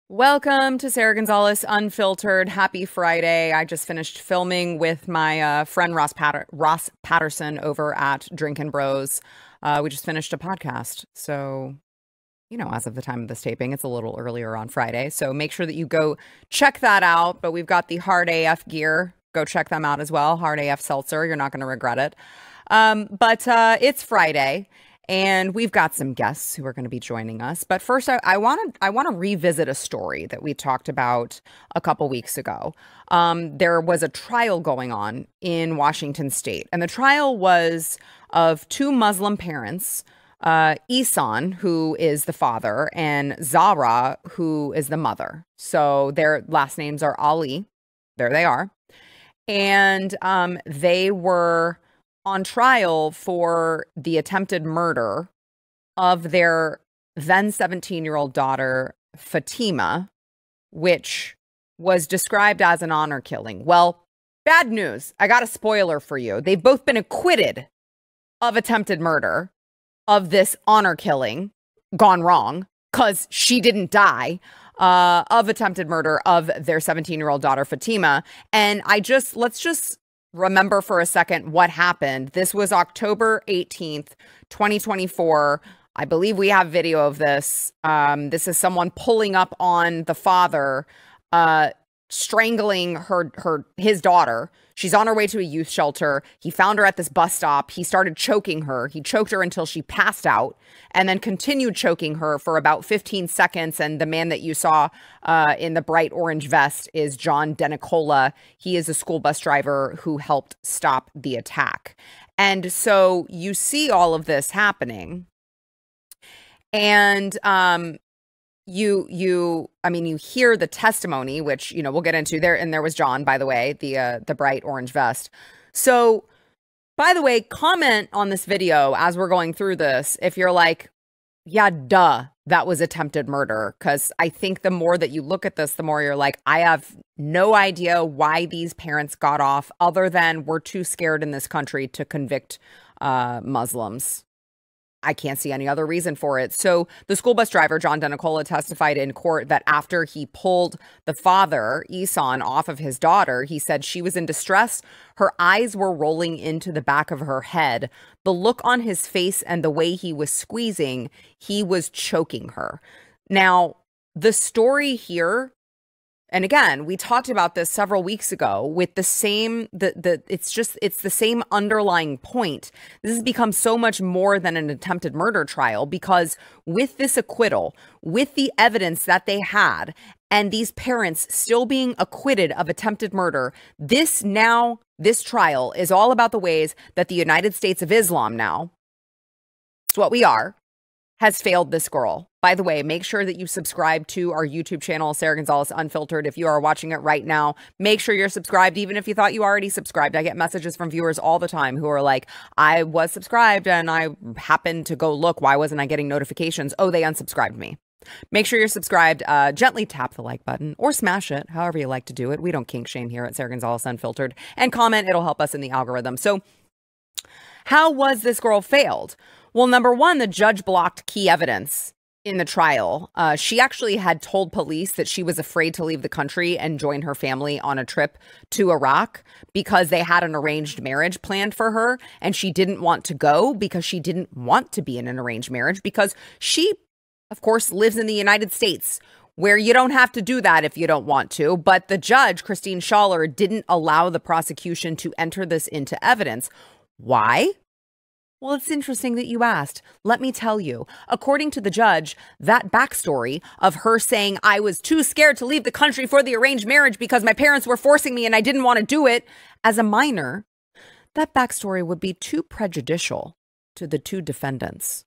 Welcome to Sara Gonzales Unfiltered. Happy Friday. I just finished filming with my friend Ross Patterson over at Drinkin' Bros. We just finished a podcast. So, you know, as of the time of this taping, it's a little earlier on Friday. So make sure that you go check that out. But we've got the Hard AF gear. Go check them out as well. Hard AF Seltzer. You're not going to regret it. But it's Friday. And we've got some guests who are going to be joining us. But first, I want to revisit a story that we talked about a couple weeks ago. There was a trial going on in Washington state. And the trial was of two Muslim parents, Ihsan, who is the father, and Zahra, who is the mother. So their last names are Ali. There they are. And they were on trial for the attempted murder of their then 17-year-old daughter, Fatima, which was described as an honor killing. Well, bad news. I got a spoiler for you. They've both been acquitted of attempted murder of this honor killing gone wrong because she didn't die, of attempted murder of their 17-year-old daughter, Fatima. And let's just remember for a second what happened. This was October 18th, 2024. I believe we have video of this. This is someone pulling up on the father, strangling his daughter. She's on her way to a youth shelter. He found her at this bus stop. He started choking her. He choked her until she passed out and then continued choking her for about 15 seconds. And the man that you saw in the bright orange vest is John Denicola. He is a school bus driver who helped stop the attack. And so you see all of this happening. And you hear the testimony, which, you know, we'll get into there. And there was John, by the way, the bright orange vest. So, by the way, comment on this video as we're going through this if you're like, yeah, duh, that was attempted murder. Because I think the more that you look at this, the more you're like, I have no idea why these parents got off other than we're too scared in this country to convict Muslims. I can't see any other reason for it. So the school bus driver, John Denicola, testified in court that after he pulled the father, Ihsan, off of his daughter, he said she was in distress. Her eyes were rolling into the back of her head. The look on his face and the way he was squeezing, he was choking her. Now, the story here, and again, we talked about this several weeks ago with the same, it's the same underlying point. This has become so much more than an attempted murder trial because with this acquittal, with the evidence that they had, and these parents still being acquitted of attempted murder, this trial is all about the ways that the United States of Islam now, it's what we are, has failed this girl. By the way, make sure that you subscribe to our YouTube channel, Sara Gonzales Unfiltered. If you are watching it right now, make sure you're subscribed, even if you thought you already subscribed. I get messages from viewers all the time who are like, I was subscribed and I happened to go look. Why wasn't I getting notifications? Oh, they unsubscribed me. Make sure you're subscribed. Gently tap the like button or smash it, however you like to do it. We don't kink shame here at Sara Gonzales Unfiltered. And comment. It'll help us in the algorithm. So how was this girl failed? Well, number one, the judge blocked key evidence in the trial. She actually had told police that she was afraid to leave the country and join her family on a trip to Iraq because they had an arranged marriage planned for her. And she didn't want to go because she didn't want to be in an arranged marriage because she, of course, lives in the United States where you don't have to do that if you don't want to. But the judge, Christine Schaller, didn't allow the prosecution to enter this into evidence. Why? Well, it's interesting that you asked. Let me tell you. According to the judge, that backstory of her saying, I was too scared to leave the country for the arranged marriage because my parents were forcing me and I didn't want to do it as a minor, that backstory would be too prejudicial to the two defendants.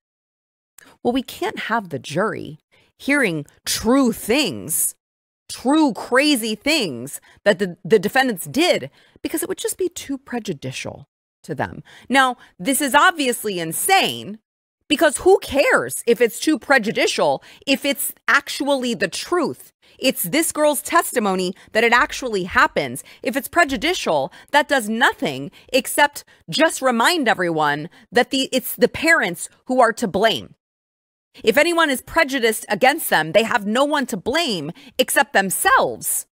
Well, we can't have the jury hearing true things, true crazy things that the defendants did because it would just be too prejudicial to them. Now, this is obviously insane Because who cares if it's too prejudicial, if it's actually the truth? It's this girl's testimony that it actually happens. If it's prejudicial, that does nothing except just remind everyone that it's the parents who are to blame. If anyone is prejudiced against them, they have no one to blame except themselves.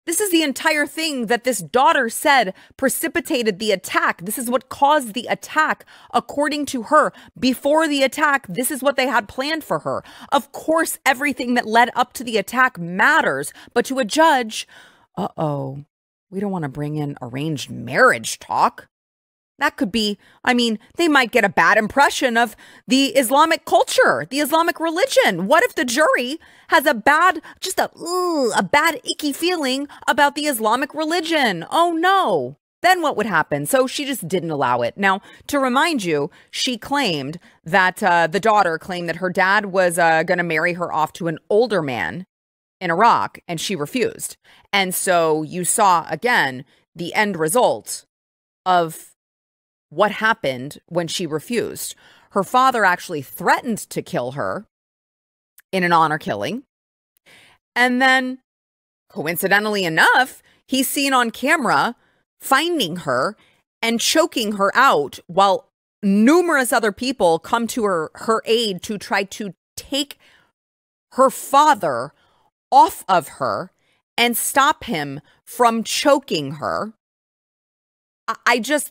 This is the entire thing that this daughter said precipitated the attack. This is what caused the attack, according to her. Before the attack, this is what they had planned for her. Of course, everything that led up to the attack matters, but to a judge, we don't want to bring in arranged marriage talk. That could be, they might get a bad impression of the Islamic culture, the Islamic religion. What if the jury has a bad icky feeling about the Islamic religion? Oh no. Then what would happen? So she just didn't allow it. Now, to remind you, she claimed that the daughter claimed that her dad was going to marry her off to an older man in Iraq, and she refused. And so you saw, again, the end result of what happened when she refused. Her father actually threatened to kill her in an honor killing. And then, coincidentally enough, he's seen on camera finding her and choking her out while numerous other people come to her aid to try to take her father off of her and stop him from choking her.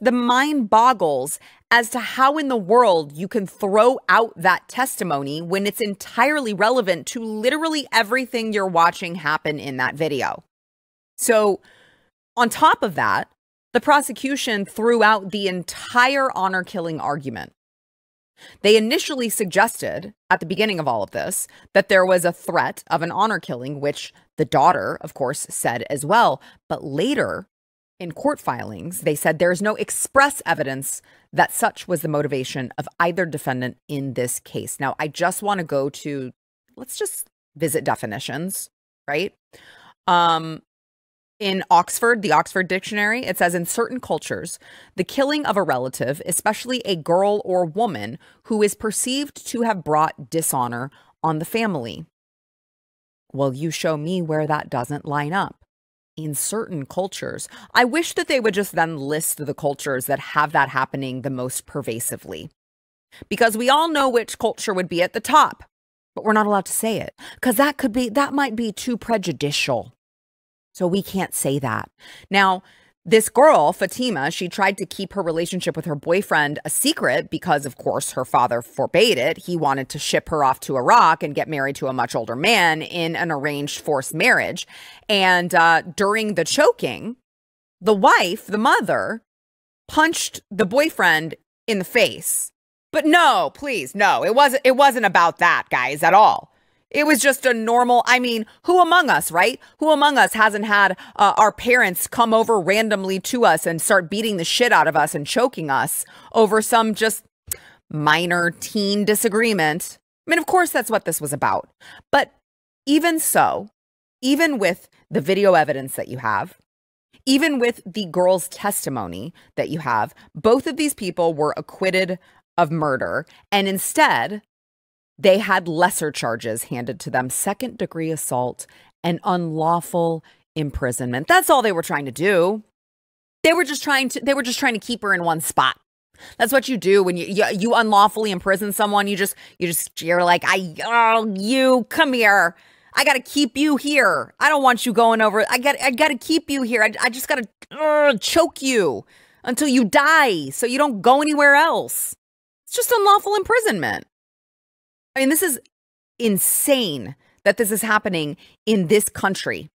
The mind boggles as to how in the world you can throw out that testimony when it's entirely relevant to literally everything you're watching happen in that video. So on top of that, the prosecution threw out the entire honor killing argument. They initially suggested at the beginning of all of this that there was a threat of an honor killing, which the daughter, of course, said as well. But later, in court filings, they said there is no express evidence that such was the motivation of either defendant in this case. Now, I just want to go to, let's just visit definitions, right? In Oxford, the Oxford Dictionary, it says in certain cultures, the killing of a relative, especially a girl or woman who is perceived to have brought dishonor on the family. Well, you show me where that doesn't line up. In certain cultures, I wish that they would just then list the cultures that have that happening the most pervasively, because we all know which culture would be at the top, but we're not allowed to say it because that might be too prejudicial. So we can't say that. Now, this girl, Fatima, she tried to keep her relationship with her boyfriend a secret because, of course, her father forbade it. He wanted to ship her off to Iraq and get married to a much older man in an arranged forced marriage. And during the choking, the wife, the mother, punched the boyfriend in the face. But no, please, no, it wasn't about that, guys, at all. It was just a normal, who among us, right? Who among us hasn't had our parents come over randomly to us and start beating the shit out of us and choking us over some just minor teen disagreement? Of course, that's what this was about. But even so, even with the video evidence that you have, even with the girl's testimony that you have, both of these people were acquitted of murder, and instead they had lesser charges handed to them: second-degree assault and unlawful imprisonment. That's all they were trying to do. They were just trying to keep her in one spot. That's what you do when you unlawfully imprison someone. You're like, you come here. I got to keep you here. I don't want you going over. I got to keep you here. I just got to choke you until you die so you don't go anywhere else. It's just unlawful imprisonment. This is insane that this is happening in this country.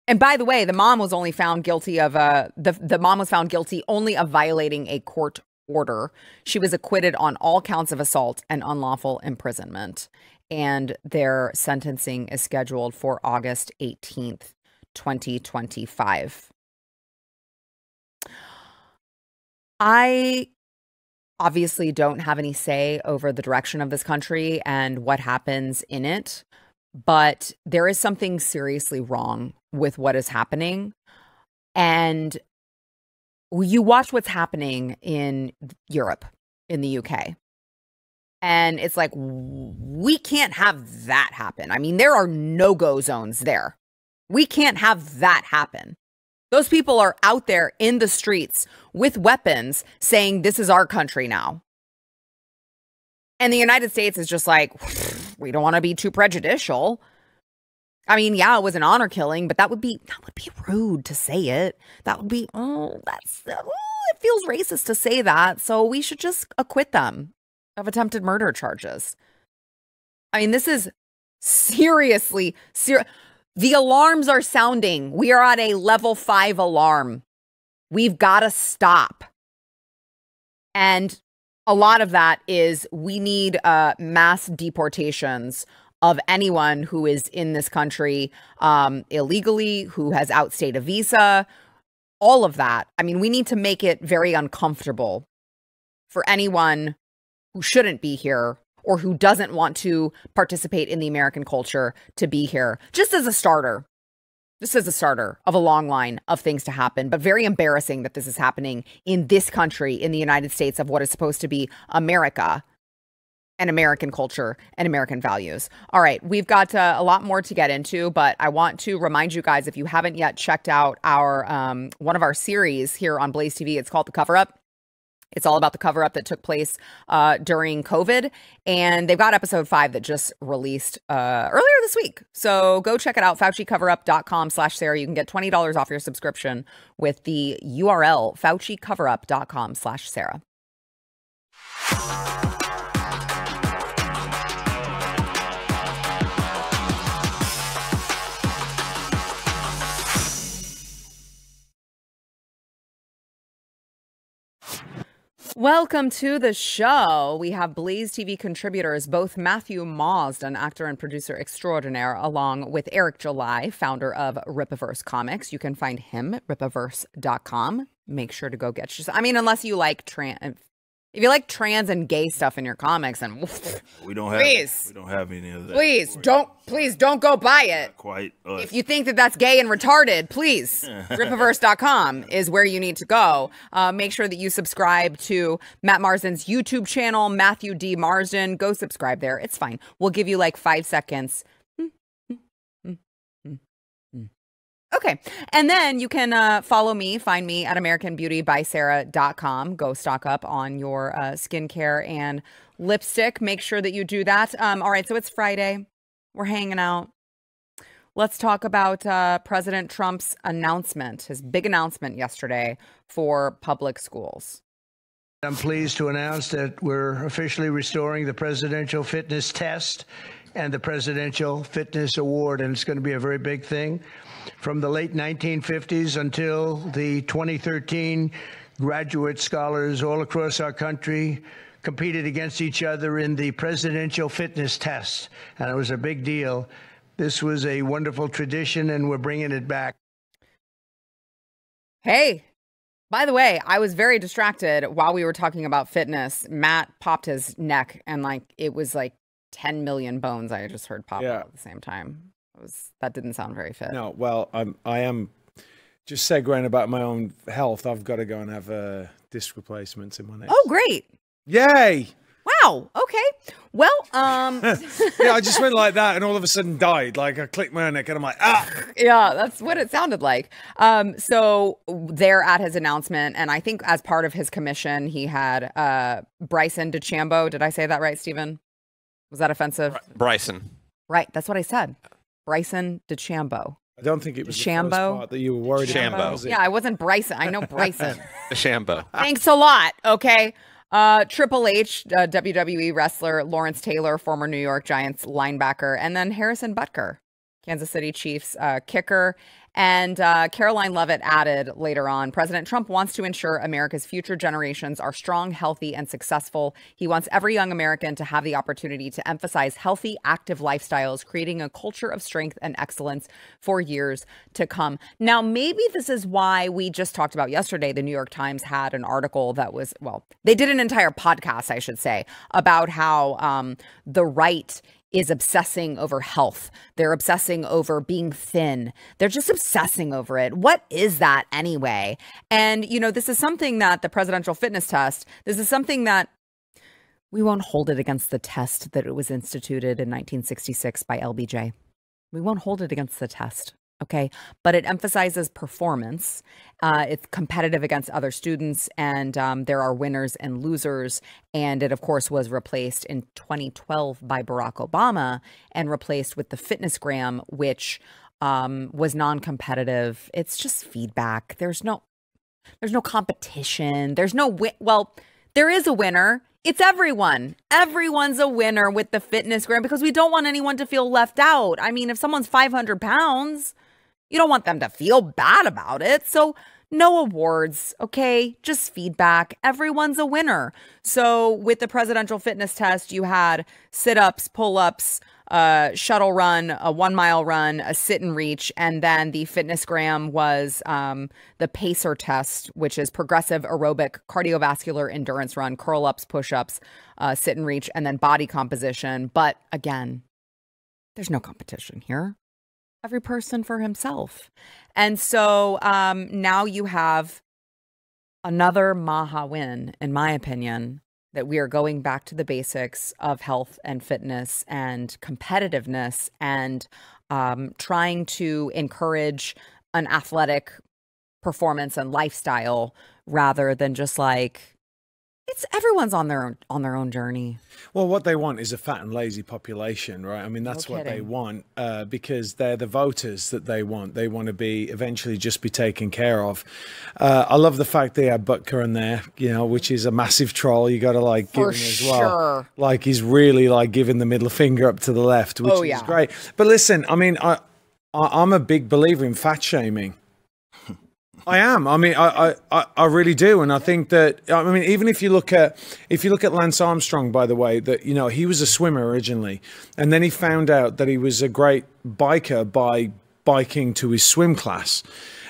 And by the way, the mom was only found guilty of the mom was found guilty only of violating a court order. She was acquitted on all counts of assault and unlawful imprisonment. And their sentencing is scheduled for August 18th, 2025. I obviously don't have any say over the direction of this country and what happens in it, but there is something seriously wrong with what is happening. And you watch what's happening in Europe, in the UK. And it's like, we can't have that happen. I mean, there are no-go zones there. We can't have that happen. Those people are out there in the streets with weapons saying this is our country now. And the United States is just like, we don't want to be too prejudicial. I mean, yeah, it was an honor killing, but that would be rude to say it. That would be, it feels racist to say that. So we should just acquit them of attempted murder charges. I mean, this is seriously serious. The alarms are sounding. We are at a level 5 alarm. We've got to stop. And a lot of that is we need mass deportations of anyone who is in this country illegally, who has outstayed a visa, all of that. I mean, we need to make it very uncomfortable for anyone who shouldn't be here or who doesn't want to participate in the American culture to be here, just as a starter. This is a starter of a long line of things to happen, but very embarrassing that this is happening in this country, in the United States, of what is supposed to be America and American culture and American values. All right, we've got a lot more to get into, but I want to remind you guys, if you haven't yet checked out our one of our series here on Blaze TV, it's called The Cover-Up. It's all about the cover-up that took place during COVID. And they've got episode 5 that just released earlier this week. So go check it out, FauciCoverup.com/Sarah. You can get $20 off your subscription with the URL, FauciCoverup.com/Sarah. Welcome to the show. We have Blaze TV contributors, both Matthew Mazd, an actor and producer extraordinaire, along with Eric July, founder of Rippaverse Comics. You can find him at rippaverse.com. Make sure to go get your... I mean, unless you like if you like trans and gay stuff in your comics, and we don't have any of that. Please don't go buy it. Not quite us. If you think that that's gay and retarded, please, rippaverse.com is where you need to go. Make sure that you subscribe to Matt Marsden's YouTube channel, Matthew D. Marsden. Go subscribe there. It's fine. We'll give you like 5 seconds. Okay. And then you can find me at AmericanBeautyBySarah.com. Go stock up on your skincare and lipstick. Make sure that you do that. All right. So it's Friday. We're hanging out. Let's talk about President Trump's announcement, his big announcement yesterday for public schools. I'm pleased to announce that we're officially restoring the Presidential Fitness Test and the Presidential Fitness Award, and it's going to be a very big thing. From the late 1950s until the 2013, graduate scholars all across our country competed against each other in the Presidential Fitness Test, and it was a big deal. This was a wonderful tradition, and we're bringing it back. Hey, by the way, I was very distracted while we were talking about fitness. Matt popped his neck, and it was like 10 million bones I just heard pop out at the same time. That didn't sound very fit. No, well, I am just segueing about my own health. I've got to go and have disc replacements in my neck. Oh, great. Yay. Wow. Okay. Well, yeah, I just went like that and all of a sudden died. Like I clicked my neck and I'm like, ah. Yeah, that's what it sounded like. So there at his announcement, and I think as part of his commission, he had Bryson DeChambeau. Did I say that right, Stephen? Was that offensive? Bryson. Right. That's what I said. Bryson DeChambeau. I don't think it was the first DeChambeau part that you were worried about. Was it? Yeah, I wasn't Bryson. I know Bryson. DeChambeau. Thanks a lot. Okay. Triple H, WWE wrestler Lawrence Taylor, former New York Giants linebacker, and then Harrison Butker, Kansas City Chiefs kicker. And Caroline Leavitt added later on, President Trump wants to ensure America's future generations are strong, healthy, and successful. He wants every young American to have the opportunity to emphasize healthy, active lifestyles, creating a culture of strength and excellence for years to come. Now, maybe this is why we just talked about yesterday. The New York Times had an article that was, well, they did an entire podcast, I should say, about how the right is obsessing over health. They're obsessing over being thin. They're just obsessing over it. What is that anyway? And, you know, this is something that the presidential fitness test, this is something that We won't hold it against the test that it was instituted in 1966 by LBJ. We won't hold it against the test. Okay, but it emphasizes performance. It's competitive against other students, and there are winners and losers. And it, of course, was replaced in 2012 by Barack Obama and replaced with the Fitnessgram, which was non-competitive. It's just feedback. There's no competition. There's no well, there is a winner. It's everyone. Everyone's a winner with the Fitnessgram because we don't want anyone to feel left out. I mean, if someone's 500 pounds, you don't want them to feel bad about it. So no awards, okay? Just feedback. Everyone's a winner. So with the presidential fitness test, you had sit-ups, pull-ups, shuttle run, a 1 mile run, a sit and reach, and then the Fitnessgram was the pacer test, which is progressive aerobic cardiovascular endurance run, curl-ups, push-ups, sit and reach, and then body composition. But again, there's no competition here. Every person for himself. And so now you have another Maha win, in my opinion, that we are going back to the basics of health and fitness and competitiveness and trying to encourage an athletic performance and lifestyle rather than just like, everyone's on their own journey. Well, what they want is a fat and lazy population, right? I mean, that's what they want because they're the voters that they want. They want to be eventually just be taken care of. I love the fact they had Butker in there, you know, which is a massive troll. You got to like give him as well. Like he's really like giving the middle finger up to the left, which is great. But listen, I mean, I'm a big believer in fat shaming. I am. I mean, I really do, and I think that I mean, even if you look at Lance Armstrong, by the way, that you know he was a swimmer originally, and then he found out that he was a great biker by biking to his swim class,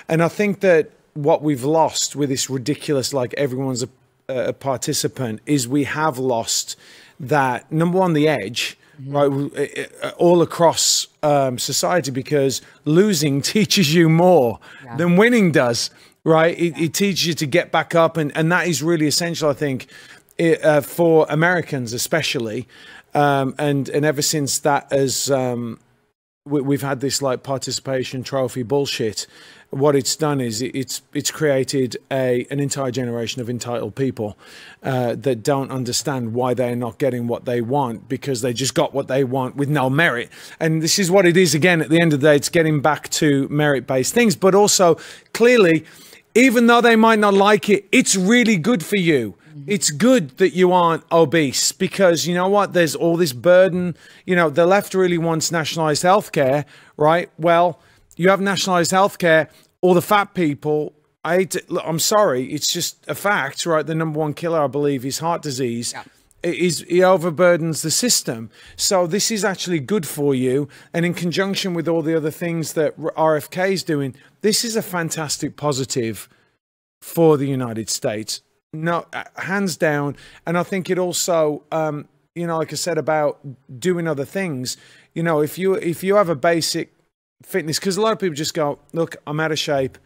and I think that what we've lost with this ridiculous, like everyone's a participant, is we have lost that number one, the edge. Right, all across society, because losing teaches you more than winning does, right? It teaches you to get back up, and that is really essential, I think, for Americans especially. And ever since that, as we've had this like participation trophy bullshit, what it's done is it's created an entire generation of entitled people that don't understand why they're not getting what they want, because they just got what they want with no merit. And this is what it is again. At the end of the day, it's getting back to merit-based things, but also clearly, even though they might not like it, it's really good for you. It's good that you aren't obese, because you know what? There's all this burden. You know, the left really wants nationalized healthcare, right? Well, you have nationalized healthcare, all the fat people, I'm sorry, it's just a fact, right? The number one killer, I believe, is heart disease. He overburdens the system. So this is actually good for you. And in conjunction with all the other things that RFK is doing, this is a fantastic positive for the United States. No, hands down. And I think it also, you know, like I said about doing other things, you know, if you have a basic fitness, because a lot of people just go, look, I'm out of shape,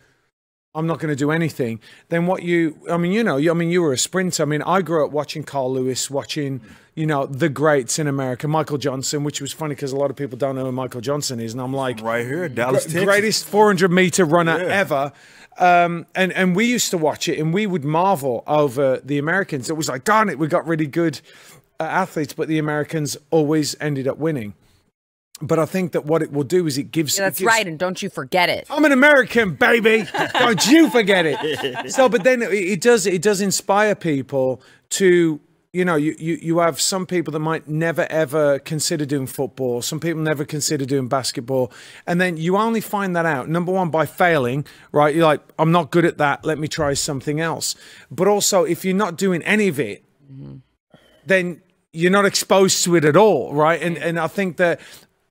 I'm not going to do anything. Then what you were a sprinter. I mean, I grew up watching Carl Lewis, watching, you know, the greats in America, Michael Johnson, which was funny because a lot of people don't know who Michael Johnson is. And I'm like, right here, Dallas, Texas. Greatest 400-meter runner ever. And we used to watch it and we would marvel over the Americans. It was like, darn it, we got really good athletes, but the Americans always ended up winning. But I think that what it will do is it gives... Yeah, that's right, and don't you forget it. I'm an American, baby. Don't you forget it. So, but then it does inspire people to, you know, you have some people that might never, ever consider doing football. Some people never consider doing basketball. And then you only find that out, number one, by failing, right? You're like, I'm not good at that. Let me try something else. But also, if you're not doing any of it, then you're not exposed to it at all, right? And I think that...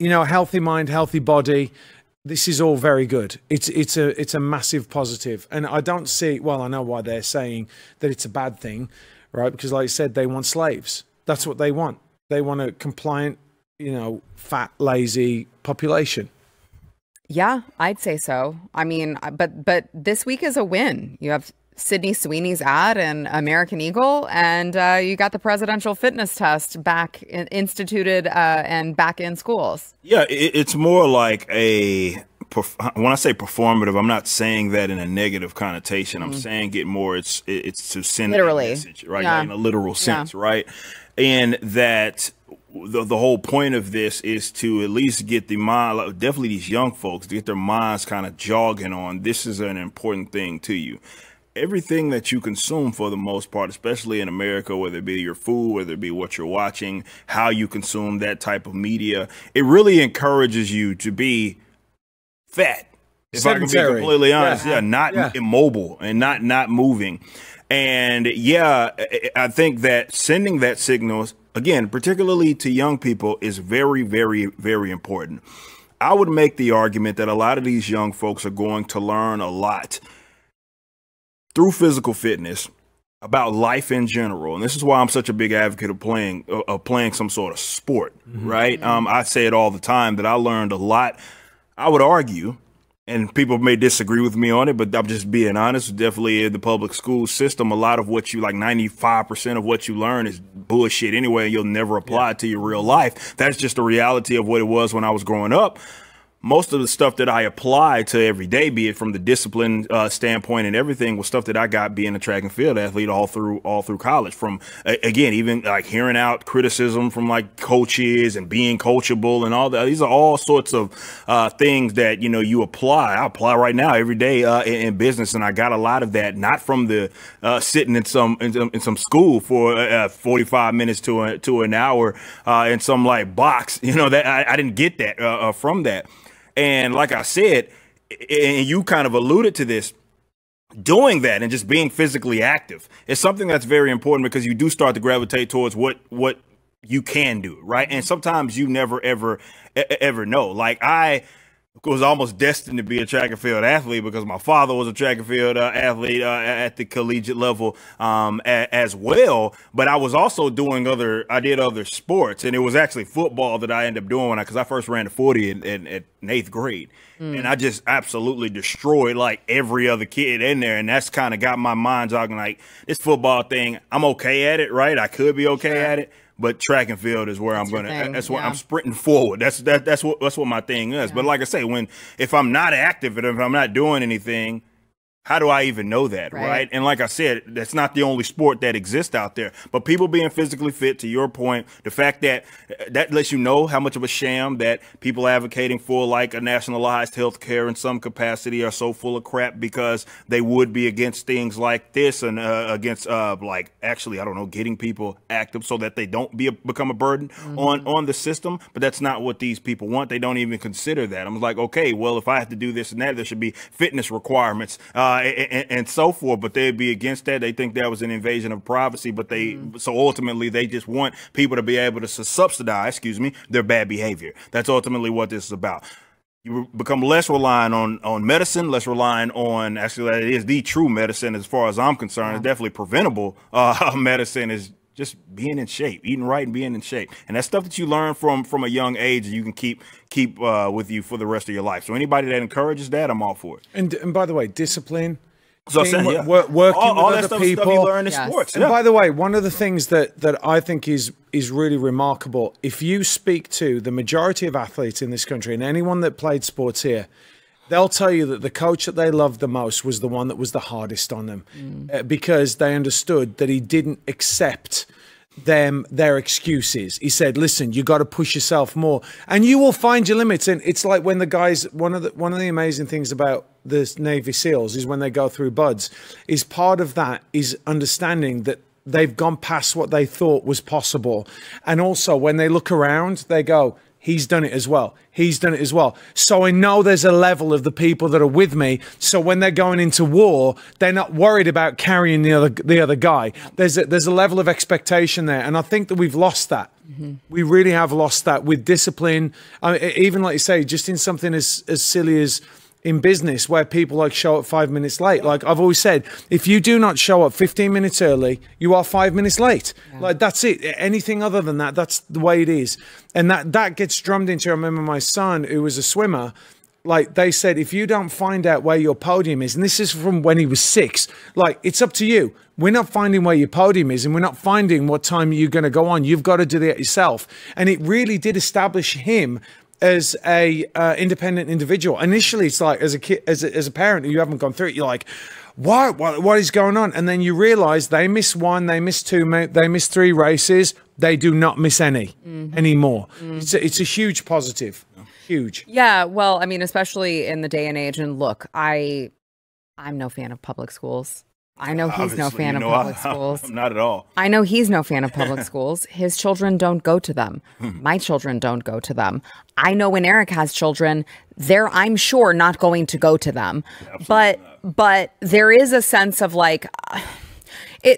You know, healthy mind, healthy body. This is all very good. It's a massive positive, and I don't see. Well, I know why they're saying that it's a bad thing, right? Because, like I said, they want slaves. That's what they want. They want a compliant, you know, fat, lazy population. Yeah, I'd say so. I mean, but this week is a win. You have Sydney Sweeney's ad in American Eagle, and you got the presidential fitness test back instituted and back in schools. Yeah, it's more like a, when I say performative, I'm not saying that in a negative connotation. I'm saying it more, it's to send literally a message, right? Yeah. In a literal sense, right? And that the whole point of this is to at least get the mind, definitely these young folks, to get their minds kind of jogging on this is an important thing to you. Everything that you consume, for the most part, especially in America, whether it be your food, whether it be what you're watching, how you consume that type of media, it really encourages you to be fat. If I can be completely honest, not immobile and not moving. And yeah, I think that sending that signal, again, particularly to young people, is very, very, very important. I would make the argument that a lot of these young folks are going to learn a lot through physical fitness about life in general. And this is why I'm such a big advocate of playing some sort of sport, right? I say it all the time that I learned a lot. I would argue, and people may disagree with me on it, but I'm just being honest, definitely in the public school system, a lot of what you, like 95% of what you learn is bullshit anyway. You'll never apply it to your real life. That's just the reality of what it was when I was growing up. Most of the stuff that I apply to every day, be it from the discipline standpoint and everything, was stuff that I got being a track and field athlete all through college. From, again, even like hearing out criticism from like coaches and being coachable and all that. These are all sorts of things that, you know, you apply. I apply right now every day in business, and I got a lot of that not from the sitting in some school for 45 minutes to an hour in some like box. You know, that I didn't get that from that. And like I said, and you kind of alluded to this, doing that and just being physically active is something that's very important, because you do start to gravitate towards what you can do, right? And sometimes you never, ever know. Like, I was almost destined to be a track and field athlete because my father was a track and field athlete at the collegiate level as well. But I was also doing I did other sports, and it was actually football that I ended up doing because I first ran the 40 in 8th grade. And I just absolutely destroyed like every other kid in there. And that's kind of got my mind jogging, like, this football thing, I'm okay at it, right? I could be okay at it. But track and field is where I'm going to, that's why I'm sprinting forward. That's what my thing is. But like I say, if I'm not active and if I'm not doing anything, how do I even know that, right? And like I said, that's not the only sport that exists out there. But people being physically fit, to your point, the fact that lets you know how much of a sham that people advocating for like a nationalized health care in some capacity are so full of crap, because they would be against things like this and against like, actually, I don't know, getting people active so that they don't become a burden on the system. But that's not what these people want. They don't even consider that. I'm like, okay, well, if I have to do this and that, there should be fitness requirements and so forth, but they'd be against that. They think that was an invasion of privacy, but so ultimately they just want people to be able to subsidize, their bad behavior. That's ultimately what this is about. You become less reliant on medicine, less reliant on, actually, that is the true medicine as far as I'm concerned. It's definitely preventable medicine is just being in shape, eating right and being in shape. And that's stuff that you learn from a young age, and you can keep with you for the rest of your life. So anybody that encourages that, I'm all for it. And by the way, discipline. So working all with other people. Stuff you learn in sports. And by the way, one of the things that I think is really remarkable, if you speak to the majority of athletes in this country and anyone that played sports here, they'll tell you that the coach that they loved the most was the one that was the hardest on them, because they understood that he didn't accept their excuses. He said, listen, you got to push yourself more and you will find your limits. And it's like when the guys, one of the amazing things about the Navy SEALs is when they go through buds, is part of that is understanding that they've gone past what they thought was possible. And also when they look around, they go, he's done it as well. He's done it as well. So I know there's a level of the people that are with me. So when they're going into war, they're not worried about carrying the other guy. There's a level of expectation there. And I think that we've lost that. We really have lost that with discipline. I mean, even like you say, just in something as silly as in business, where people like show up 5 minutes late. Like I've always said, if you do not show up 15 minutes early, you are 5 minutes late. Like that's it. Anything other than that, that's the way it is. And that gets drummed into. I remember my son, who was a swimmer, Like they said, if you don't find out where your podium is, and this is from when he was 6, like it's up to you. We're not finding where your podium is, and we're not finding what time you're going to go on. You've got to do that yourself. And it really did establish him as a independent individual. Initially, it's like as a kid, as a parent, you haven't gone through it. You're like, what is going on? And then you realize they miss 1, they miss 2, they miss 3 races. They do not miss any anymore. It's a huge positive. Huge. Yeah, well, I mean, especially in the day and age. And look, I'm no fan of public schools. I know he's no fan of public schools. I'm not at all. I know he's no fan of public schools. His children don't go to them. My children don't go to them. I know when Eric has children, they're, I'm sure, not going to go to them. But there is a sense of like,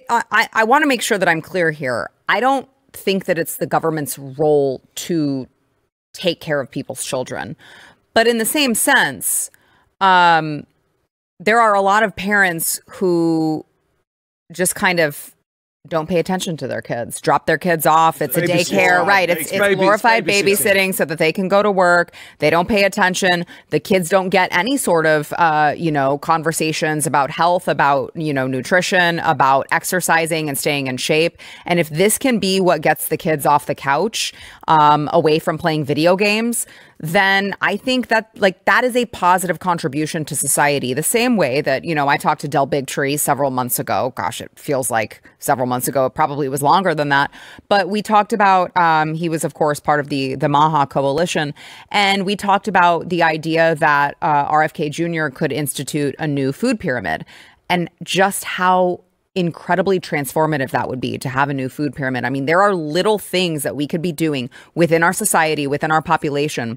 I want to make sure that I'm clear here. I don't think that it's the government's role to take care of people's children. But in the same sense, there are a lot of parents who just kind of don't pay attention to their kids, drop their kids off. It's a daycare, right? It's glorified babysitting so that they can go to work. They don't pay attention. The kids don't get any sort of, conversations about health, about, nutrition, about exercising and staying in shape. And if this can be what gets the kids off the couch, away from playing video games, then I think that that is a positive contribution to society. The same way that, I talked to Del Bigtree several months ago. Gosh, it feels like several months ago. It probably was longer than that. But we talked about, he was, of course, part of the Maha Coalition. And we talked about the idea that RFK Jr. could institute a new food pyramid and just how incredibly transformative that would be to have a new food pyramid. I mean, there are little things that we could be doing within our society, within our population,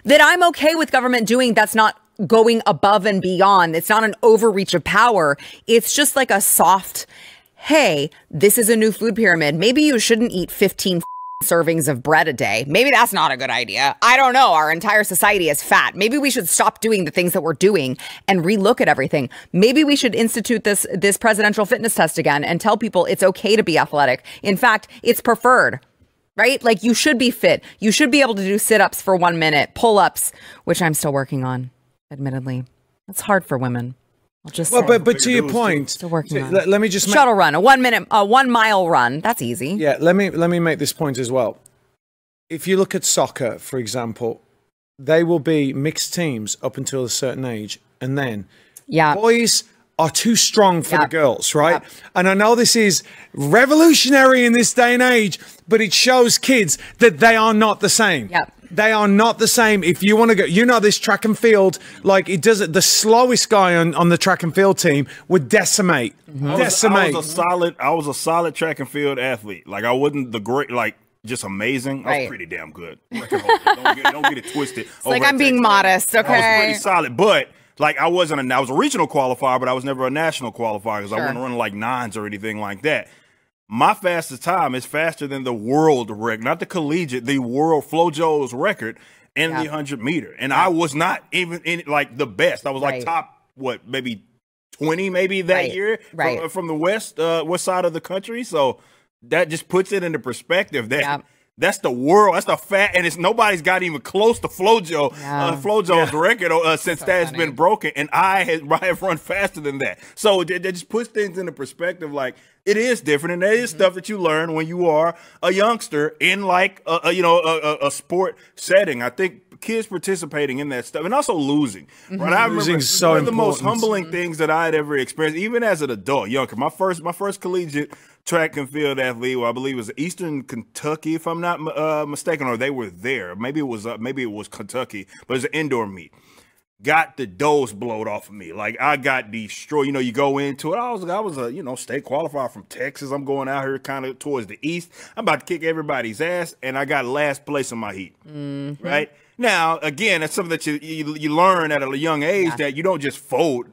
that I'm okay with government doing that's not going above and beyond. It's not an overreach of power. It's just like a soft, hey, this is a new food pyramid. Maybe you shouldn't eat 15 servings of bread a day. Maybe that's not a good idea. I don't know. Our entire society is fat. Maybe we should stop doing the things that we're doing and relook at everything. Maybe we should institute this presidential fitness test again and tell people it's okay to be athletic. In fact, it's preferred. Right? Like you should be fit. You should be able to do sit-ups for 1 minute, pull-ups, which I'm still working on, admittedly. It's hard for women. I'll just say. But to your point, still working on let me just shuttle run, a 1 minute, a 1 mile run. That's easy. Yeah, let me make this point as well. If you look at soccer, for example, they will be mixed teams up until a certain age, and then boys are too strong for the girls, right? And I know this is revolutionary in this day and age, but it shows kids that they are not the same. They are not the same. If you want to go, this track and field, like it does it. The slowest guy on the track and field team would decimate. I was a solid track and field athlete. Like I wasn't the great, like just amazing. I was pretty damn good. Don't get it twisted. It's like I'm being modest. Okay. I was pretty solid, but like I was a regional qualifier, but I was never a national qualifier because I wasn't running like 9s or anything like that. My fastest time is faster than the world record, not the collegiate, the world FloJo's record in the 100 meter. And I was not even in like the best. I was like top, maybe 20 maybe that year from the west side of the country. So that just puts it into perspective that that's the world. That's the fact. And nobody's got even close to FloJo's record since that's been broken. And I have run faster than that. So it just puts things into perspective. Like it is different. And there is stuff that you learn when you are a youngster in like, a sport setting. I think kids participating in that stuff and also losing. Right? I remember one of the most humbling things that I had ever experienced, even as an adult, younger. My first collegiate track and field athlete, I believe it was Eastern Kentucky, if I'm not mistaken, or they were there. Maybe it was Kentucky, but it was an indoor meet. Got the doors blowed off of me. Like I got destroyed. You go into it. I was a state qualifier from Texas. I'm going out here kind of towards the east. I'm about to kick everybody's ass, and I got last place in my heat. Right now, again, that's something that you learn at a young age that you don't just fold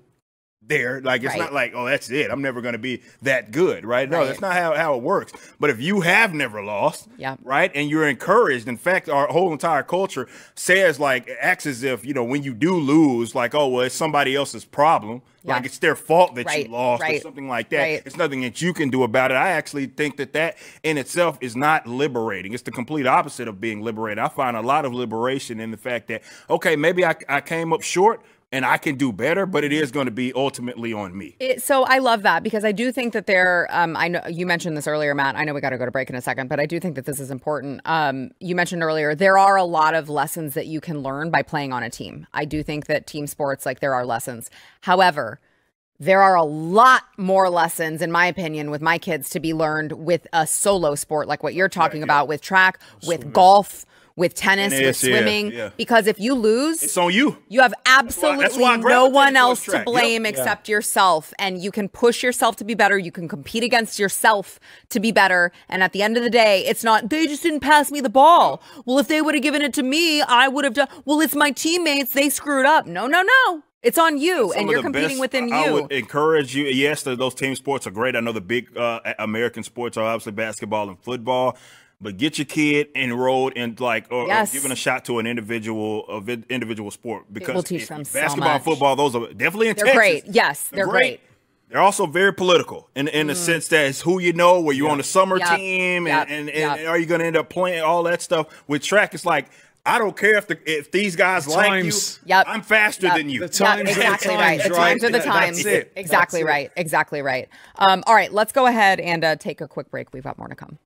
there. Like, it's not like, oh, that's it, I'm never going to be that good, right? No, that's not how it works. But if you have never lost, right, and you're encouraged, in fact, our whole entire culture says, like, acts as if, you know, when you do lose, like, oh, well, it's somebody else's problem. Like, it's their fault that you lost or something like that. It's nothing that you can do about it. I actually think that in itself is not liberating. It's the complete opposite of being liberated. I find a lot of liberation in the fact that, okay, maybe I came up short, and I can do better, but it is going to be ultimately on me. So I love that, because I do think that I know you mentioned this earlier, Matt. I know we got to go to break in a second, but I do think that this is important. You mentioned earlier, there are a lot of lessons that you can learn by playing on a team. I do think that team sports, like, there are lessons. However, there are a lot more lessons, in my opinion, with my kids to be learned with a solo sport, like what you're talking about, with track, with golf, with tennis, with swimming, because if you lose, it's on you. You have absolutely no one else to blame except yourself, and you can push yourself to be better. You can compete against yourself to be better, and at the end of the day, it's not, they just didn't pass me the ball. Well, if they would have given it to me, I would have done, well, it's my teammates, they screwed up. No, no, no. It's on you, and you're competing within you. I would encourage you. Yes, those team sports are great. I know the big American sports are obviously basketball and football. But get your kid enrolled in, like, or given a shot to an individual sport, because we'll teach them basketball and football, those are definitely intense. They're great. Yes, they're great. They're also very political in the sense that it's who you know, where you're on the summer team, and are you going to end up playing all that stuff. With track, it's like, I don't care if these guys like you. I'm faster than you. The times exactly right. The times are the times. That's it. Exactly right. Exactly right. All right, let's go ahead and take a quick break. We've got more to come.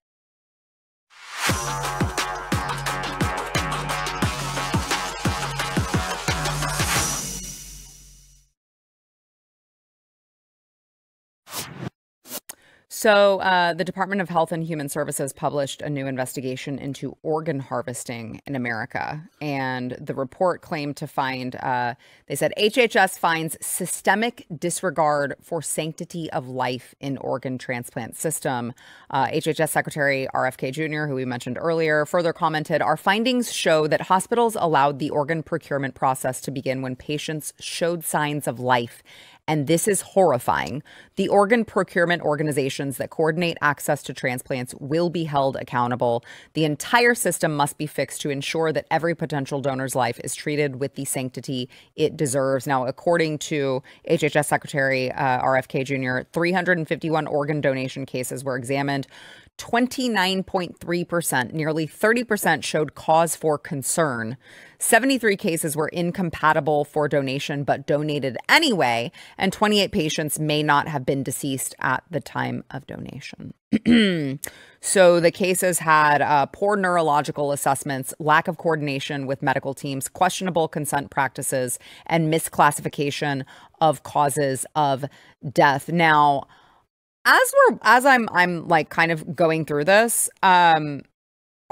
So the Department of Health and Human Services published a new investigation into organ harvesting in America. And the report claimed to find, they said, HHS finds systemic disregard for sanctity of life in organ transplant system. HHS Secretary RFK Jr., who we mentioned earlier, further commented, our findings show that hospitals allowed the organ procurement process to begin when patients showed signs of life. And this is horrifying. The organ procurement organizations that coordinate access to transplants will be held accountable. The entire system must be fixed to ensure that every potential donor's life is treated with the sanctity it deserves. Now, according to HHS Secretary RFK Jr., 351 organ donation cases were examined. 29.3%, nearly 30% showed cause for concern. 73 cases were incompatible for donation but donated anyway, and 28 patients may not have been deceased at the time of donation. So the cases had poor neurological assessments, lack of coordination with medical teams, questionable consent practices, and misclassification of causes of death. Now, as I'm like kind of going through this, are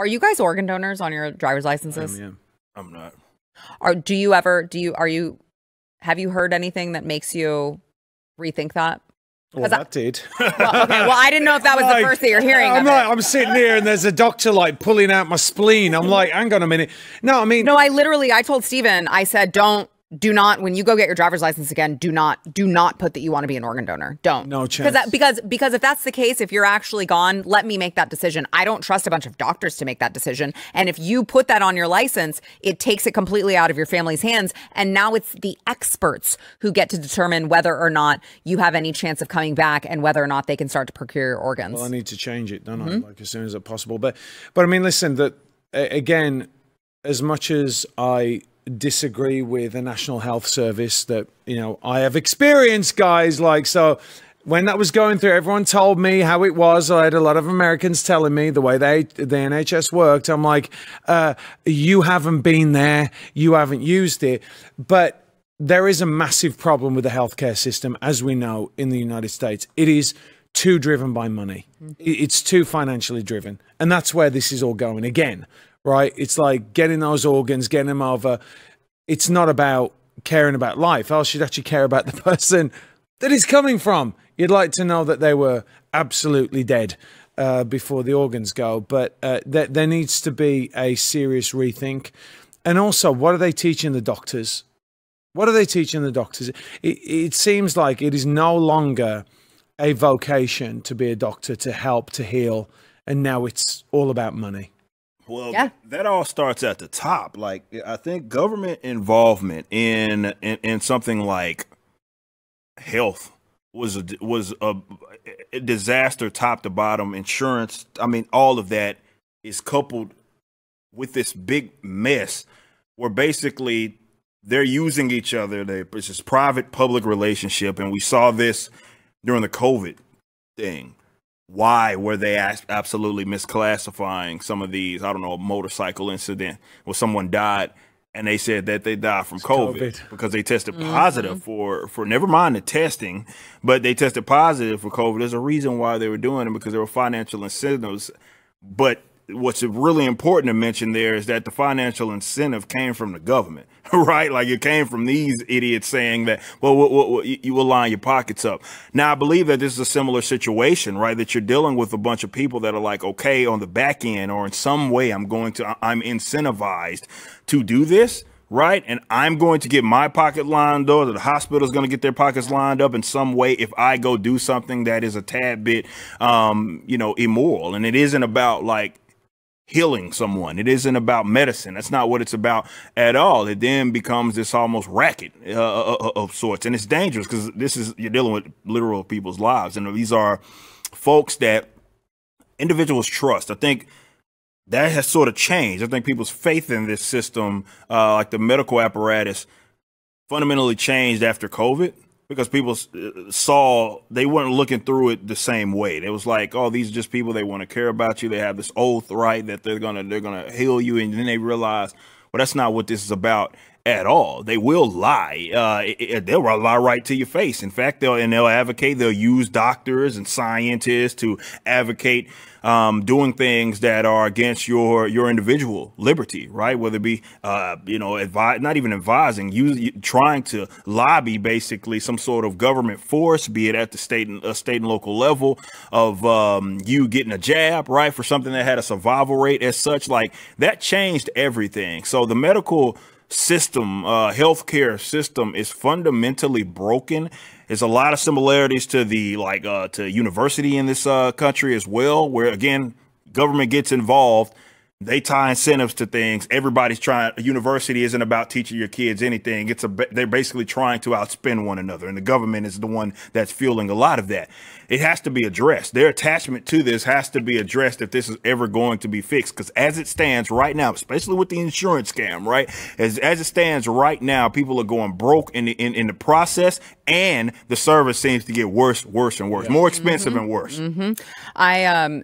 you guys organ donors on your driver's licenses? I'm not. Have you heard anything that makes you rethink that? Well, that did. Well, okay. Well, I didn't know if that was the first that you're hearing. I'm sitting here and there's a doctor like pulling out my spleen. I'm like, hang on a minute. No, I mean, no, I told Steven, I said, do not, when you go get your driver's license again, do not put that you want to be an organ donor. Don't. No chance. Because if that's the case, if you're actually gone, let me make that decision. I don't trust a bunch of doctors to make that decision. And if you put that on your license, it takes it completely out of your family's hands. And now it's the experts who get to determine whether or not you have any chance of coming back and whether or not they can start to procure your organs. Well, I need to change it, don't I? Like, as soon as it's possible. But I mean, listen, that again, as much as I disagree with the National Health Service that, you know, I have experienced, guys, like, so when that was going through, everyone told me how it was. I had a lot of Americans telling me the way the NHS worked. I'm like, you haven't been there, you haven't used it. But there is a massive problem with the healthcare system, as we know, in the United States. It is too driven by money. It's too financially driven. And that's where this is all going again. Right? It's like getting those organs, getting them over. It's not about caring about life. I should actually care about the person that it's coming from. You'd like to know that they were absolutely dead before the organs go. But there needs to be a serious rethink. And also, what are they teaching the doctors? What are they teaching the doctors? It seems like it is no longer a vocation to be a doctor, to help, to heal, and now it's all about money. Well, that all starts at the top. Like, I think government involvement in something like health was a disaster, top to bottom. Insurance, I mean, all of that is coupled with this big mess where basically they're using each other. It's this private-public relationship, and we saw this during the COVID thing. Why were they absolutely misclassifying some of these? I don't know, a motorcycle incident where someone died, and they said that they died from COVID because they tested positive for never mind the testing, but they tested positive for COVID. There's a reason why they were doing it, because there were financial incentives. But what's really important to mention there is that the financial incentive came from the government, right? Like, it came from these idiots saying that, well, you will line your pockets up. Now, I believe that this is a similar situation, right? That you're dealing with a bunch of people that are like, okay, on the back end or in some way, I'm incentivized to do this, right? And I'm going to get my pocket lined up, or the hospital is going to get their pockets lined up in some way if I go do something that is a tad bit, immoral. And it isn't about like healing someone. It isn't about medicine. That's not what it's about at all. It then becomes this almost racket of sorts. And it's dangerous because you're dealing with literal people's lives. And these are folks that individuals trust. I think that has sort of changed. I think people's faith in this system, like the medical apparatus, fundamentally changed after COVID, because people saw they weren't looking through it the same way. It was like, oh, these are just people. They want to care about you. They have this oath, right, that they're gonna heal you. And then they realize, well, that's not what this is about at all. They will lie. They'll lie right to your face. In fact, they'll advocate. They'll use doctors and scientists to advocate doing things that are against your individual liberty, right? Whether it be, not even advising, trying to lobby basically some sort of government force, be it at the state and local level, of you getting a jab, right, for something that had a survival rate as such. Like, that changed everything. So the medical system, healthcare system, is fundamentally broken. There's a lot of similarities to to university in this country as well, where again, government gets involved. They tie incentives to things. Everybody's trying. A university isn't about teaching your kids anything. They're basically trying to outspend one another, and the government is the one that's fueling a lot of that. It has to be addressed. Their attachment to this has to be addressed if this is ever going to be fixed. Because as it stands right now, especially with the insurance scam, right, as it stands right now, people are going broke in the process, and the service seems to get worse and worse, more expensive and worse.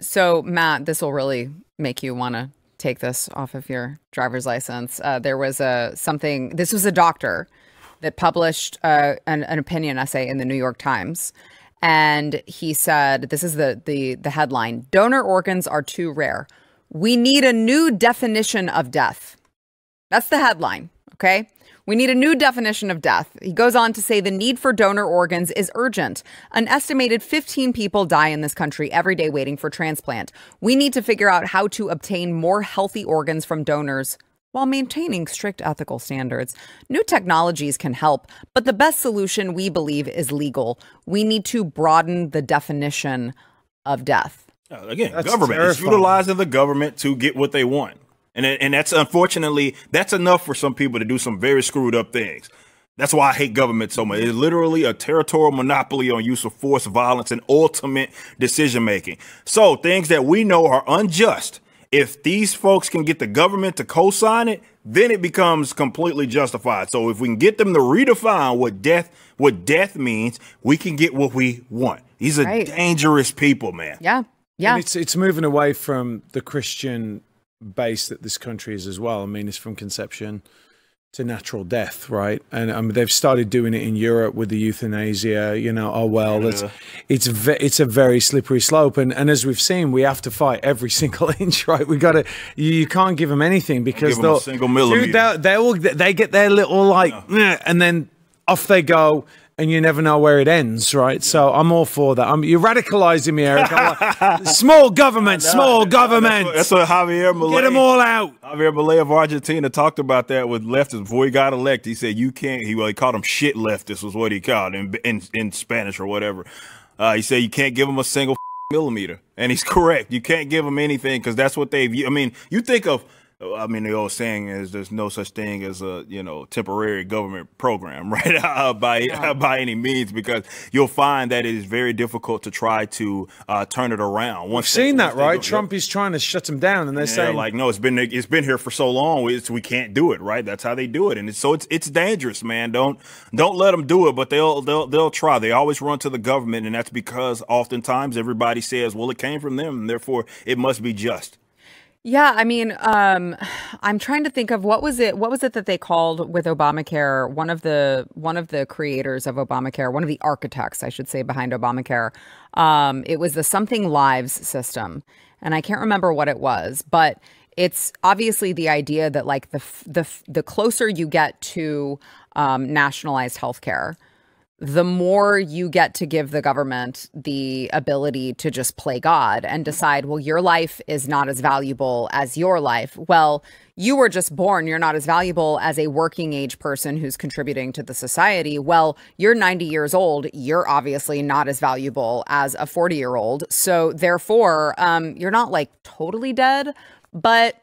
So Matt, this will really make you want to take this off of your driver's license. There was this was a doctor that published an opinion essay in the New York Times. And he said, this is the headline: donor organs are too rare. We need a new definition of death. That's the headline. Okay. We need a new definition of death. He goes on to say the need for donor organs is urgent. An estimated 15 people die in this country every day waiting for transplant. We need to figure out how to obtain more healthy organs from donors while maintaining strict ethical standards. New technologies can help, but the best solution, we believe, is legal. We need to broaden the definition of death. Again, government is utilizing the government to get what they want. And that's, unfortunately, that's enough for some people to do some very screwed up things. That's why I hate government so much. It's literally a territorial monopoly on use of force, violence, and ultimate decision making. So things that we know are unjust, if these folks can get the government to co-sign it, then it becomes completely justified. So if we can get them to redefine what death means, we can get what we want. These are dangerous people, man. Yeah. Yeah. And it's moving away from the Christian base that this country is as well. I mean, it's from conception to natural death, right? And I mean, they've started doing it in Europe with the euthanasia, it's a very slippery slope. And as we've seen, we have to fight every single inch, right? You can't give them anything, because give them a single millimeter. They get their little and then off they go. and you never know where it ends, right? So I'm all for that. You're radicalizing me, Eric. Like, small government, small government. That's what Javier Milei. Get them all out. Javier Milei of Argentina talked about that with leftists before he got elected. He said you can't. He called them shit leftists, was what he called in Spanish or whatever. He said you can't give them a single millimeter, and he's correct. You can't give them anything because that's what they've. I mean, you think of. I mean, the old saying is there's no such thing as a, temporary government program, right? By any means, because you'll find that it is very difficult to try to turn it around. We've seen that, right? Trump is trying to shut them down, and they're saying like, no, it's been here for so long, we can't do it, right? That's how they do it, and it's dangerous, man. Don't let them do it, but they'll try. They always run to the government, and that's because oftentimes everybody says, well, it came from them, and therefore it must be just. Yeah, I mean, I'm trying to think of what was it that they called with Obamacare? One of the creators of Obamacare, one of the architects, I should say, behind Obamacare. It was the Something Lives system, and I can't remember what it was, but it's obviously the idea that like the closer you get to nationalized healthcare, the more you get to give the government the ability to just play God and decide, well, your life is not as valuable as your life. Well, you were just born. You're not as valuable as a working age person who's contributing to the society. Well, you're 90 years old. You're obviously not as valuable as a 40-year-old. So therefore, you're not like totally dead, but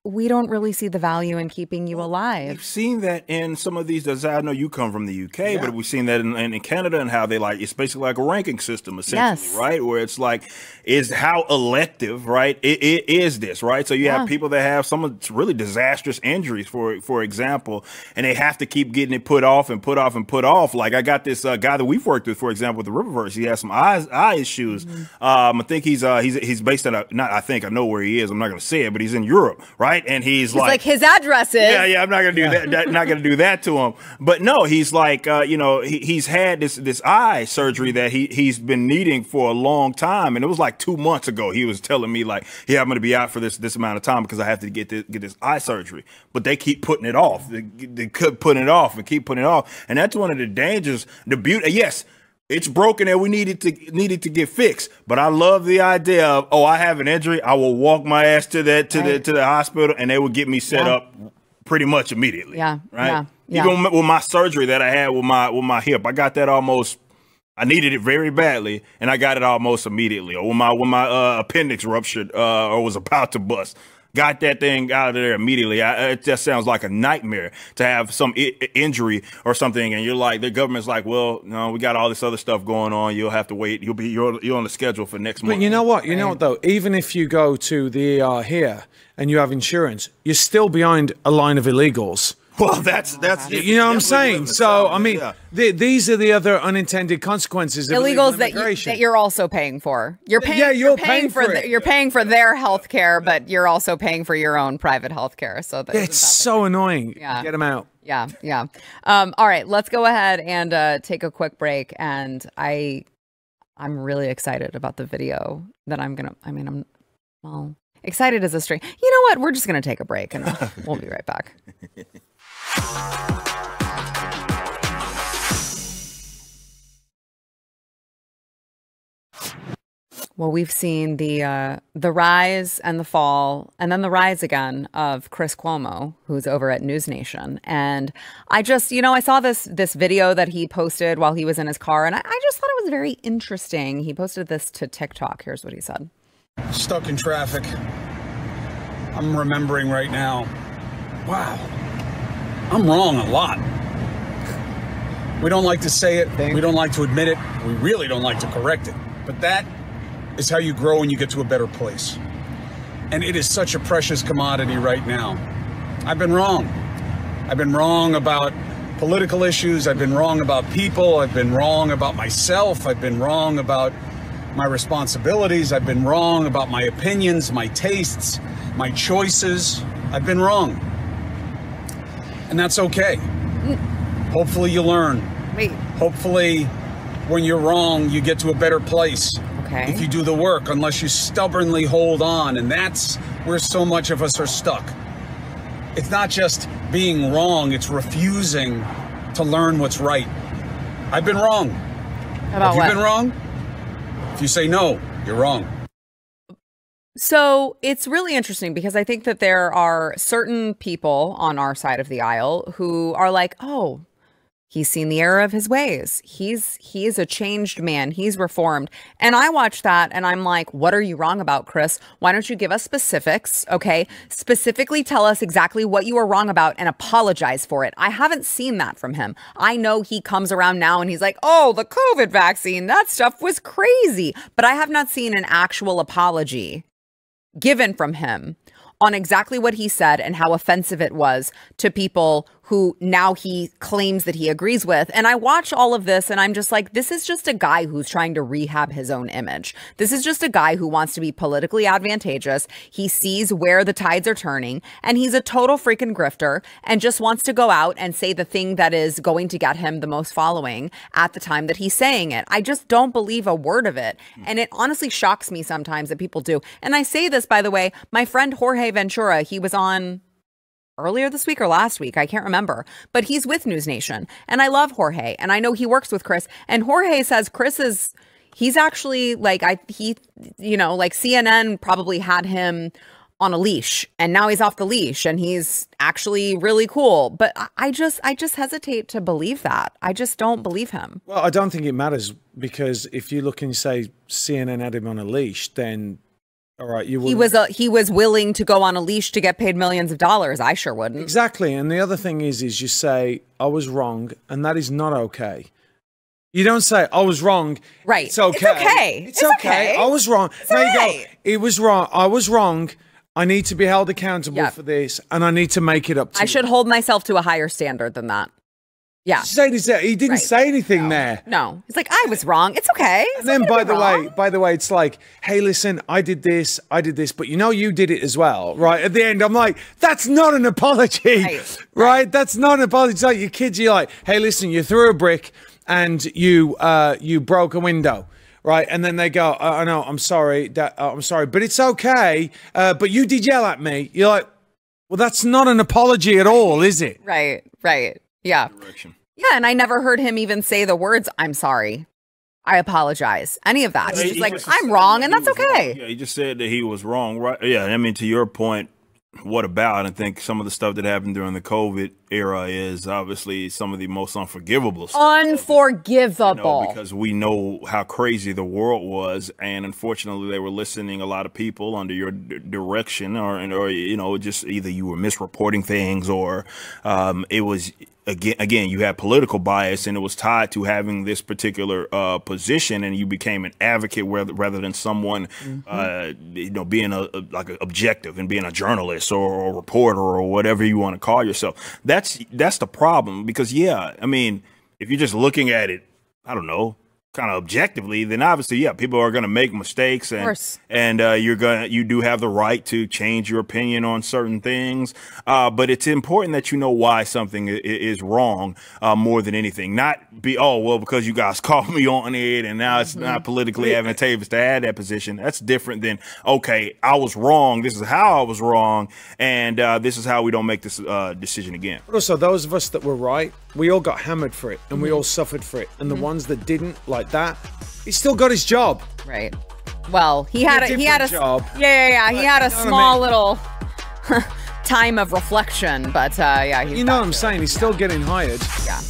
we don't really see the value in keeping you alive. We've seen that in some of these. I know you come from the UK, but we've seen that in Canada and how they it's basically like a ranking system, essentially, right? Where it's like, is how elective, right? It is this, right? So you have people that have some really disastrous injuries, for example, and they have to keep getting it put off and put off and put off. Like I got this guy that we've worked with, for example, with the rippaverse. He has some eye issues. I think he's based in I know where he is. I'm not going to say it, but he's in Europe, right? And he's like his address is. Yeah, I'm not gonna do that. Not gonna do that to him. But no, he's like, he's had this eye surgery that he's been needing for a long time, and it was like 2 months ago. He was telling me like, yeah, I'm gonna be out for this amount of time because I have to get this eye surgery. But they keep putting it off. They keep putting it off and keep putting it off, and that's one of the dangers. The beauty, yes. It's broken and we needed to get fixed. But I love the idea of, oh, I have an injury. I will walk my ass to the hospital and they will get me set up pretty much immediately. Yeah. Right. Yeah. Even with my surgery that I had with my hip, I got that I needed it very badly and I got it almost immediately. Or when my appendix ruptured or was about to bust. Got that thing out of there immediately. It just sounds like a nightmare to have some injury or something, and you're like, the government's like, well, no, we got all this other stuff going on. You'll have to wait. You're on the schedule for next month. But you know what? You know what though? Even if you go to the ER here and you have insurance, you're still behind a line of illegals. Well, that's you know what I'm saying. So I mean, these are the other unintended consequences of illegals that you're also paying for. You're paying. Yeah, you're paying for you're paying for their health care, but you're also paying for your own private health care. So it's so annoying. Yeah. Get them out. Yeah, yeah. All right, let's go ahead and take a quick break. And I'm really excited about the video that I'm excited as a string. You know what? We're just gonna take a break and we'll be right back. Well, we've seen the rise and the fall, and then the rise again of Chris Cuomo, who's over at News Nation. And I just, I saw this video that he posted while he was in his car, and I just thought it was very interesting. He posted this to TikTok. Here's what he said. Stuck in traffic. I'm remembering right now. Wow. I'm wrong a lot. We don't like to say it. We don't like to admit it. We really don't like to correct it. But that is how you grow and you get to a better place. And it is such a precious commodity right now. I've been wrong. I've been wrong about political issues. I've been wrong about people. I've been wrong about myself. I've been wrong about my responsibilities. I've been wrong about my opinions, my tastes, my choices. I've been wrong. And that's okay. Hopefully you learn. Wait. Hopefully when you're wrong, you get to a better place. Okay. If you do the work, unless you stubbornly hold on. And that's where so much of us are stuck. It's not just being wrong, it's refusing to learn what's right. I've been wrong. About Have you been wrong? If you say no, you're wrong. So it's really interesting because I think that there are certain people on our side of the aisle who are like, oh, he's seen the error of his ways. He is a changed man. He's reformed. And I watch that and I'm like, what are you wrong about, Chris? Why don't you give us specifics? Okay. Specifically tell us exactly what you were wrong about and apologize for it. I haven't seen that from him. I know he comes around now and he's like, oh, the COVID vaccine, that stuff was crazy. But I have not seen an actual apology given from him on exactly what he said and how offensive it was to people who now he claims that he agrees with. And I watch all of this and I'm just like, this is just a guy who's trying to rehab his own image. This is just a guy who wants to be politically advantageous. He sees where the tides are turning and he's a total freaking grifter and just wants to go out and say the thing that is going to get him the most following at the time that he's saying it. I just don't believe a word of it. And it honestly shocks me sometimes that people do. And I say this, by the way, my friend Jorge Ventura, he was on earlier this week or last week, I can't remember, but he's with News Nation and I love Jorge and I know he works with Chris and Jorge says he's actually like, you know, like CNN probably had him on a leash and now he's off the leash and he's actually really cool. But I just hesitate to believe that. I just don't believe him. Well, I don't think it matters because if you look and say CNN had him on a leash, then all right, he was willing to go on a leash to get paid millions of dollars. I sure wouldn't. Exactly. And the other thing is you say, I was wrong, and that is not okay. You don't say, I was wrong. Right. It's okay. It's okay. It's okay. I was wrong. There you go. It was wrong. I was wrong. I need to be held accountable for this, and I need to make it up to you. I should hold myself to a higher standard than that. Yeah. He didn't say anything there. No. He's like, I was wrong. It's okay. And then by the way, it's like, hey, listen, I did this, but you know you did it as well, right? At the end, I'm like, that's not an apology, right? That's not an apology. It's like your kids, you're like, hey, listen, you threw a brick and you broke a window. Right, and then they go, I know, I'm sorry, I'm sorry, but it's okay. But you did yell at me. You're like, well, that's not an apology at all, is it? Right. Yeah. Yeah, and I never heard him even say the words, I'm sorry, I apologize, any of that. He's just like, I'm wrong, and that's okay. Yeah, he just said that he was wrong, right? Yeah, I mean, to your point, what about? I think some of the stuff that happened during the COVID era is obviously some of the most unforgivable stuff. Unforgivable. You know, because we know how crazy the world was, and unfortunately they were listening, a lot of people, under your direction, or you know, just either you were misreporting things or it was... Again, you had political bias, and it was tied to having this particular position, and you became an advocate rather than someone, you know, being like objective and being a journalist or a reporter or whatever you want to call yourself. That's the problem, because yeah, I mean, if you're just looking at it, I don't know, kind of objectively, then obviously, yeah, people are going to make mistakes, and you do have the right to change your opinion on certain things. But it's important that you know why something is wrong more than anything. Not be, oh, well, because you guys called me on it and now it's not politically advantageous to add that position. That's different than, okay, I was wrong. This is how I was wrong. And this is how we don't make this decision again. But also, those of us that were right, we all got hammered for it and we all suffered for it. And the ones that didn't, like that, he still got his job. Right. Well, he had a job. Yeah. He had a small little time of reflection, but yeah. You know what I'm saying? He's still getting hired. Yeah.